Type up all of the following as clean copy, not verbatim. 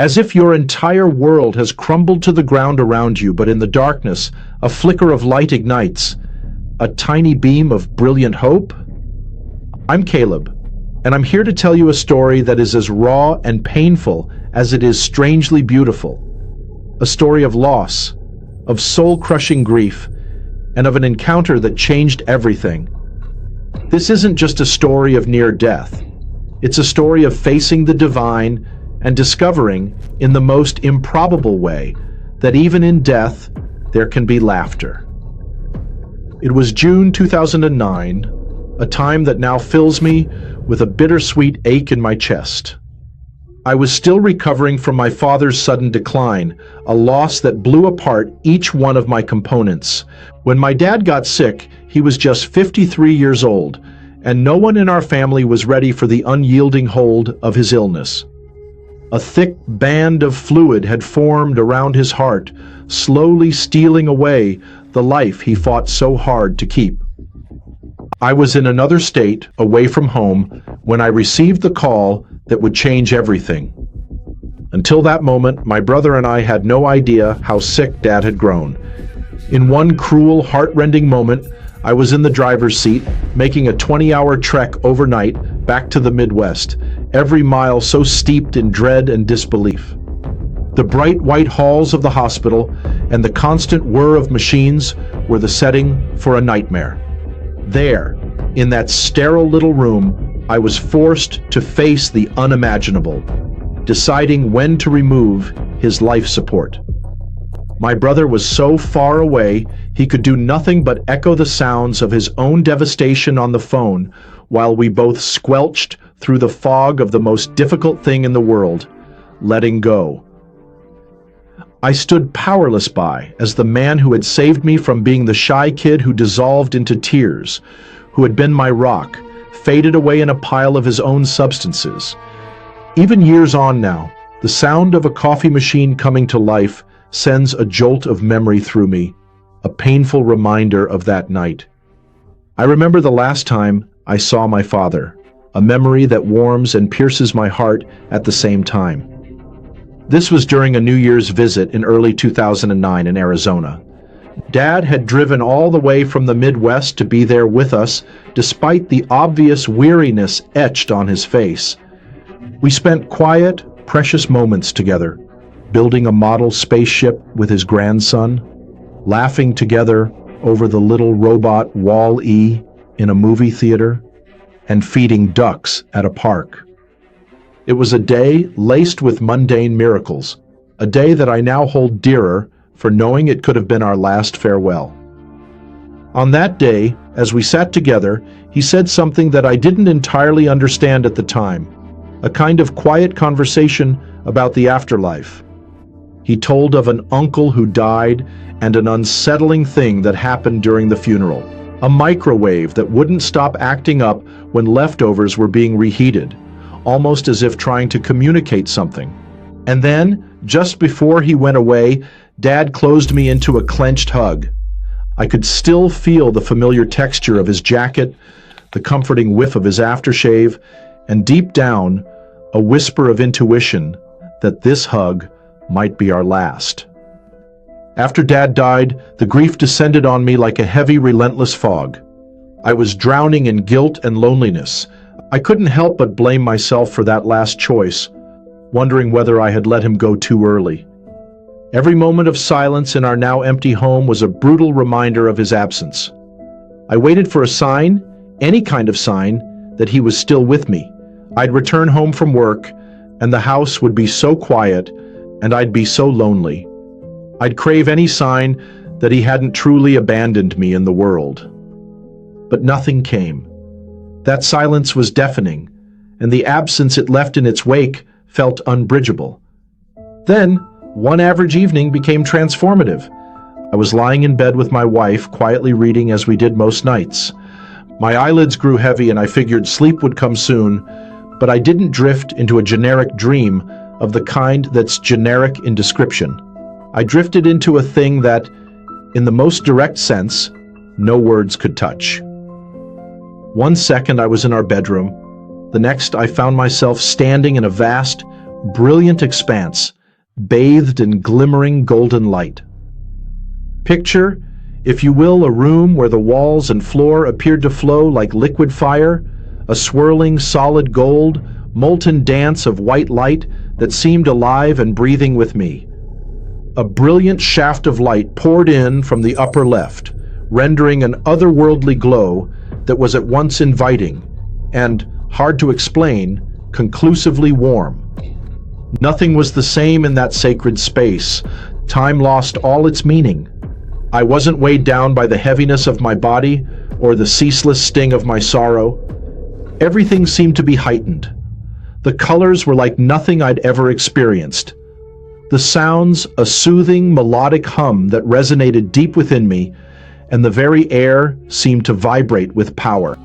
As if your entire world has crumbled to the ground around you, but in the darkness, a flicker of light ignites, a tiny beam of brilliant hope. I'm Caleb, and I'm here to tell you a story that is as raw and painful as it is strangely beautiful. A story of loss, of soul-crushing grief, and of an encounter that changed everything. This isn't just a story of near death. It's a story of facing the divine and discovering, in the most improbable way, that even in death, there can be laughter. It was June 2009, a time that now fills me with a bittersweet ache in my chest. I was still recovering from my father's sudden decline, a loss that blew apart each one of my components. When my dad got sick, he was just 53 years old, and no one in our family was ready for the unyielding hold of his illness. A thick band of fluid had formed around his heart, slowly stealing away the life he fought so hard to keep. I was in another state, away from home, when I received the call that would change everything. Until that moment, my brother and I had no idea how sick Dad had grown. In one cruel, heart-rending moment, I was in the driver's seat, making a 20-hour trek overnight back to the Midwest, every mile so steeped in dread and disbelief. The bright white halls of the hospital and the constant whir of machines were the setting for a nightmare. There, in that sterile little room, I was forced to face the unimaginable, deciding when to remove his life support. My brother was so far away, he could do nothing but echo the sounds of his own devastation on the phone while we both squelched through the fog of the most difficult thing in the world, letting go. I stood powerless by as the man who had saved me from being the shy kid who dissolved into tears, who had been my rock, faded away in a pile of his own substances. Even years on now, the sound of a coffee machine coming to life sends a jolt of memory through me, a painful reminder of that night. I remember the last time I saw my father, a memory that warms and pierces my heart at the same time. This was during a New Year's visit in early 2009 in Arizona. Dad had driven all the way from the Midwest to be there with us, despite the obvious weariness etched on his face. We spent quiet, precious moments together, building a model spaceship with his grandson, laughing together over the little robot Wall-E in a movie theater, and feeding ducks at a park. It was a day laced with mundane miracles, a day that I now hold dearer for knowing it could have been our last farewell. On that day, as we sat together, he said something that I didn't entirely understand at the time, a kind of quiet conversation about the afterlife. He told of an uncle who died and an unsettling thing that happened during the funeral, a microwave that wouldn't stop acting up when leftovers were being reheated, almost as if trying to communicate something. And then, just before he went away, Dad closed me into a clenched hug. I could still feel the familiar texture of his jacket, the comforting whiff of his aftershave, and deep down, a whisper of intuition that this hug might be our last. After Dad died, the grief descended on me like a heavy, relentless fog. I was drowning in guilt and loneliness. I couldn't help but blame myself for that last choice, wondering whether I had let him go too early. Every moment of silence in our now empty home was a brutal reminder of his absence. I waited for a sign, any kind of sign, that he was still with me. I'd return home from work, and the house would be so quiet, and I'd be so lonely. I'd crave any sign that he hadn't truly abandoned me in the world. But nothing came. That silence was deafening, and the absence it left in its wake felt unbridgeable. Then, one average evening became transformative. I was lying in bed with my wife, quietly reading as we did most nights. My eyelids grew heavy and I figured sleep would come soon, but I didn't drift into a generic dream of the kind that's generic in description. I drifted into a thing that, in the most direct sense, no words could touch. One second I was in our bedroom. The next I found myself standing in a vast, brilliant expanse, bathed in glimmering golden light. Picture, if you will, a room where the walls and floor appeared to flow like liquid fire, a swirling solid gold, molten dance of white light that seemed alive and breathing with me. A brilliant shaft of light poured in from the upper left, rendering an otherworldly glow that was at once inviting and, hard to explain, conclusively warm. Nothing was the same in that sacred space. Time lost all its meaning. I wasn't weighed down by the heaviness of my body or the ceaseless sting of my sorrow. Everything seemed to be heightened. The colors were like nothing I'd ever experienced. The sounds, a soothing, melodic hum that resonated deep within me, and the very air seemed to vibrate with power.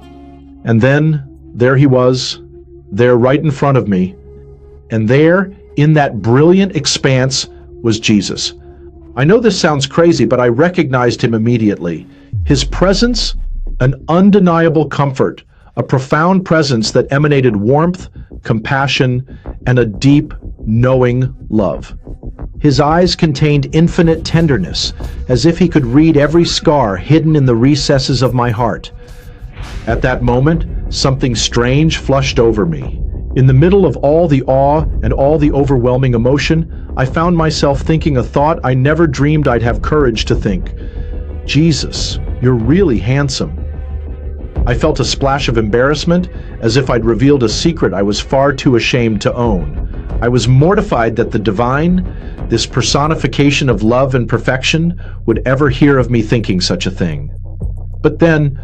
And then, there he was, there right in front of me, and there, in that brilliant expanse, was Jesus. I know this sounds crazy, but I recognized him immediately. His presence, an undeniable comfort, a profound presence that emanated warmth, compassion, and a deep, knowing love. His eyes contained infinite tenderness, as if he could read every scar hidden in the recesses of my heart. At that moment, something strange flushed over me. In the middle of all the awe and all the overwhelming emotion, I found myself thinking a thought I never dreamed I'd have courage to think. Jesus, you're really handsome. I felt a splash of embarrassment, as if I'd revealed a secret I was far too ashamed to own. I was mortified that the divine, this personification of love and perfection, would ever hear of me thinking such a thing. But then,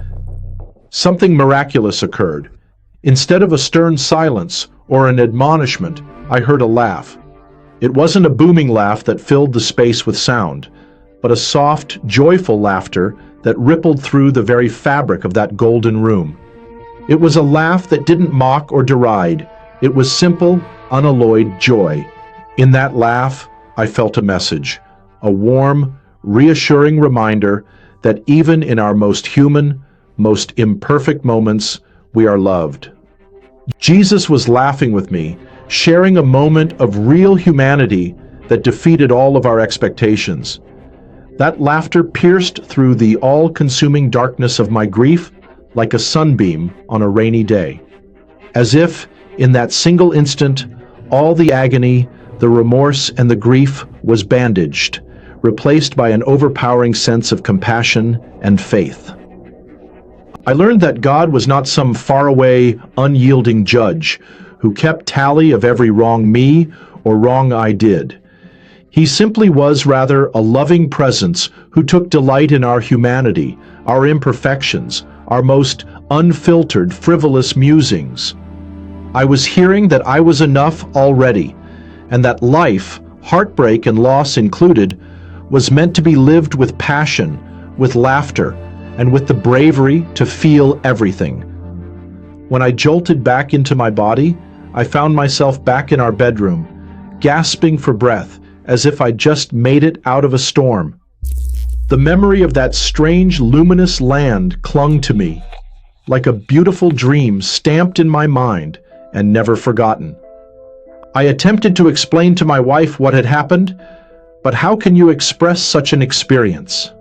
something miraculous occurred. Instead of a stern silence or an admonishment, I heard a laugh. It wasn't a booming laugh that filled the space with sound, but a soft, joyful laughter that rippled through the very fabric of that golden room. It was a laugh that didn't mock or deride. It was simple, unalloyed joy. In that laugh, I felt a message, a warm, reassuring reminder that even in our most human, most imperfect moments, we are loved. Jesus was laughing with me, sharing a moment of real humanity that defeated all of our expectations. That laughter pierced through the all-consuming darkness of my grief like a sunbeam on a rainy day. As if, in that single instant, all the agony, the remorse, and the grief was bandaged, replaced by an overpowering sense of compassion and faith. I learned that God was not some faraway, unyielding judge who kept tally of every wrong me or wrong I did. He simply was rather a loving presence who took delight in our humanity, our imperfections, our most unfiltered, frivolous musings. I was hearing that I was enough already, and that life, heartbreak and loss included, was meant to be lived with passion, with laughter, and with the bravery to feel everything. When I jolted back into my body, I found myself back in our bedroom, gasping for breath, as if I'd just made it out of a storm. The memory of that strange, luminous land clung to me, like a beautiful dream stamped in my mind and never forgotten. I attempted to explain to my wife what had happened, but how can you express such an experience?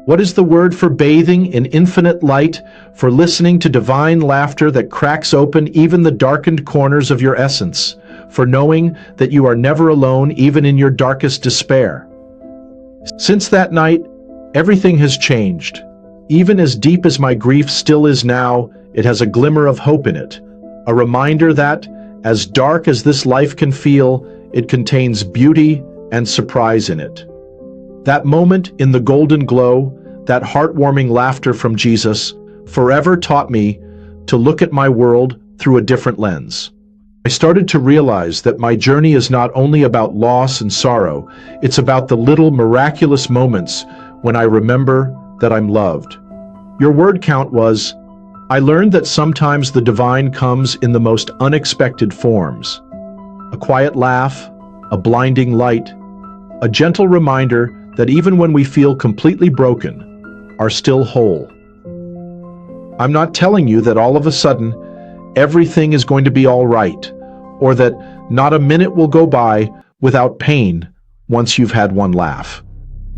What is the word for bathing in infinite light, for listening to divine laughter that cracks open even the darkened corners of your essence, for knowing that you are never alone even in your darkest despair? Since that night, everything has changed. Even as deep as my grief still is now, it has a glimmer of hope in it, a reminder that, as dark as this life can feel, it contains beauty and surprise in it. That moment in the golden glow, that heartwarming laughter from Jesus, forever taught me to look at my world through a different lens. I started to realize that my journey is not only about loss and sorrow, it's about the little miraculous moments when I remember that I'm loved. Your word count was, I learned that sometimes the divine comes in the most unexpected forms. A quiet laugh, a blinding light, a gentle reminder that even when we feel completely broken, are still whole. I'm not telling you that all of a sudden, everything is going to be all right, or that not a minute will go by without pain once you've had one laugh.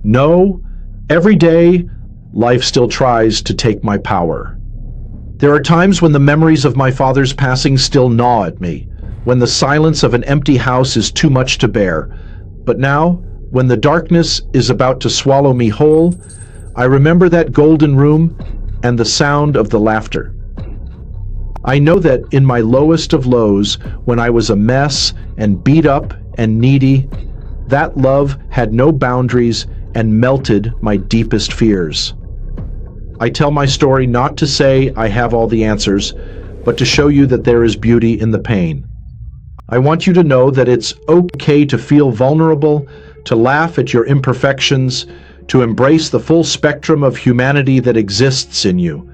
No, every day, life still tries to take my power. There are times when the memories of my father's passing still gnaw at me, when the silence of an empty house is too much to bear. But now, when the darkness is about to swallow me whole, I remember that golden room and the sound of the laughter. I know that in my lowest of lows, when I was a mess and beat up and needy, that love had no boundaries and melted my deepest fears. I tell my story not to say I have all the answers, but to show you that there is beauty in the pain. I want you to know that it's okay to feel vulnerable, to laugh at your imperfections, to embrace the full spectrum of humanity that exists in you.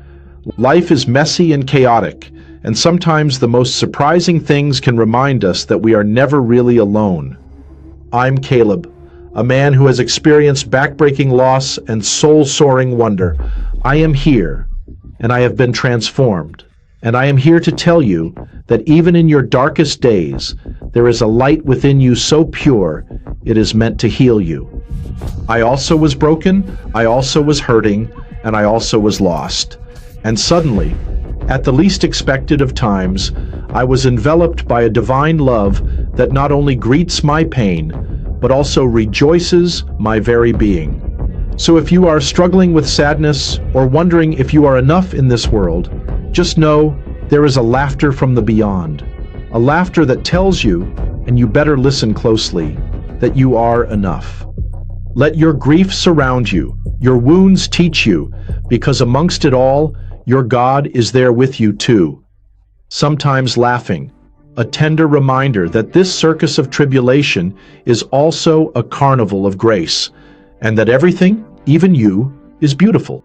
Life is messy and chaotic, and sometimes the most surprising things can remind us that we are never really alone. I'm Caleb, a man who has experienced backbreaking loss and soul-soaring wonder. I am here, and I have been transformed. And I am here to tell you that even in your darkest days, there is a light within you so pure, it is meant to heal you. I also was broken, I also was hurting, and I also was lost. And suddenly, at the least expected of times, I was enveloped by a divine love that not only greets my pain, but also rejoices my very being. So if you are struggling with sadness or wondering if you are enough in this world, just know there is a laughter from the beyond, a laughter that tells you, and you better listen closely, that you are enough. Let your grief surround you, your wounds teach you, because amongst it all, your God is there with you too. Sometimes laughing, a tender reminder that this circus of tribulation is also a carnival of grace, and that everything, even you, is beautiful.